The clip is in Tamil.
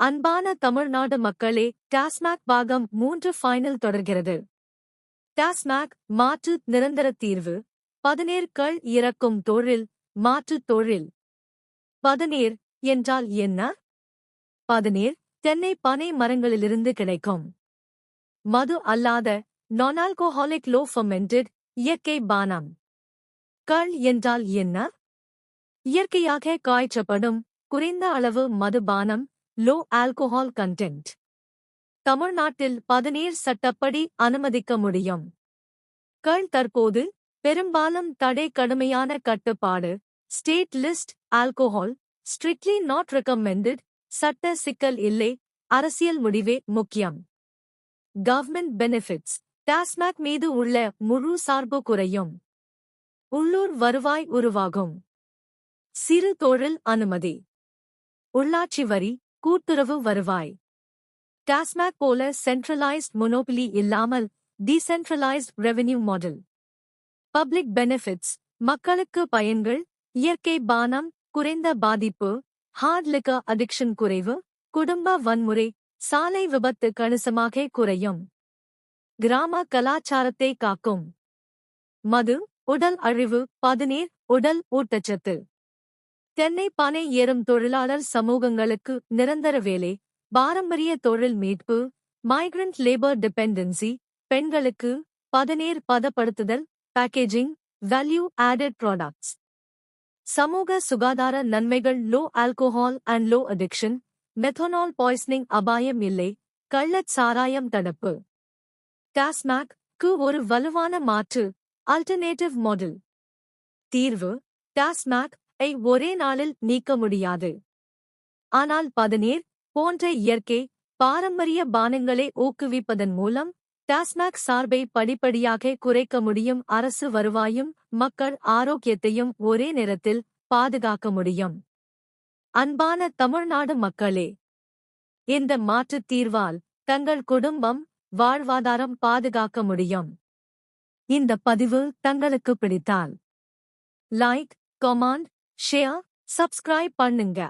அன்பான தமிழ்நாடு மக்களே, டாஸ்மாக் பாகம் 3 ஃபைனல் தொடர்கிறது. டாஸ்மாக் மாற்று நிரந்தர தீர்வு. பதநீர் இறக்கும் தொழில் மாற்றுத் தொழில். பதநீர் என்றால் என்ன? பதநீர் தென்னை பனை மரங்களிலிருந்து கிடைக்கும் மது அல்லாத non-alcoholic low fermented இயற்கை பானம். கள் என்றால் என்ன? இயற்கையாக காய்ச்சப்படும் குறைந்த அளவு மதுபானம், லோ ஆல்கோஹால் கண்டென்ட். தமிழ்நாட்டில் பதநீர் சட்டப்படி அனுமதிக்க முடியும். கள் தற்போது பெரும்பாலும் தடை கடுமையான கட்டுப்பாடு state list alcohol strictly not recommended. சட்ட சிக்கல் இல்லை, அரசியல் முடிவே முக்கியம். Government benefits. டாஸ்மாக் மீது உள்ள முழு சார்பு குறையும். உள்ளூர் வருவாய் உருவாகும். சிறு தொழில் அனுமதி. உள்ளாட்சி வரி, கூட்டுறவு வருவாய். டாஸ்மாக் போல சென்ட்ரலைஸ்ட் மொனோபலி இல்லாமல் decentralised revenue model. Public benefits. மக்களுக்கு பயன்கள். இயற்கை பானம், குறைந்த பாதிப்பு, ஹார்ட் லிக்கர் அடிக்ஷன் குறைவு, குடும்ப வன்முறை, சாலை விபத்து கணிசமாக குறையும். கிராம கலாச்சாரத்தை காக்கும். மது, உடல் அழிவு, பதநீர், உடல் ஊட்டச்சத்து. தென்னை பனை ஏறும் தொழிலாளர் சமூகங்களுக்கு நிரந்தர வேலை, பாரம்பரிய தொழில் மீட்பு, மைக்ரண்ட் லேபர் டிபெண்டன்சி, பெண்களுக்கு பதநீர் பதப்படுத்துதல், பேக்கேஜிங், வேல்யூ ஆடட் ப்ராடக்ட்ஸ். சமூக சுகாதார நன்மைகள். Low alcohol and low addiction. Methanol poisoning அபாயம் இல்லை. கள்ளச் சாராயம் தடுப்பு. டாஸ்மாக் க்கு ஒரு வலுவான மாற்று அல்டர்னேட்டிவ் மாடல். தீர்வு. டாஸ்மாக் ஐ ஒரே நாளில் நீக்க முடியாது. ஆனால் பதநீர் போன்ற இயற்கை பாரம்பரிய பானங்களை ஊக்குவிப்பதன் மூலம் டாஸ்மாக் சார்பை படிப்படியாக குறைக்க முடியும். அரசு வருவாயும் மக்கள் ஆரோக்கியத்தையும் ஒரே நேரத்தில் பாதுகாக்க முடியும். அன்பான தமிழ்நாடு மக்களே, இந்த மாற்றுத் தீர்வால் தங்கள் குடும்பம் வாழ்வாதாரம் பாதுகாக்க முடியும். இந்த பதிவு தங்களுக்கு பிடித்தால் லைக், கமெண்ட், ஷேர், சப்ஸ்கிரைப் பண்ணுங்க.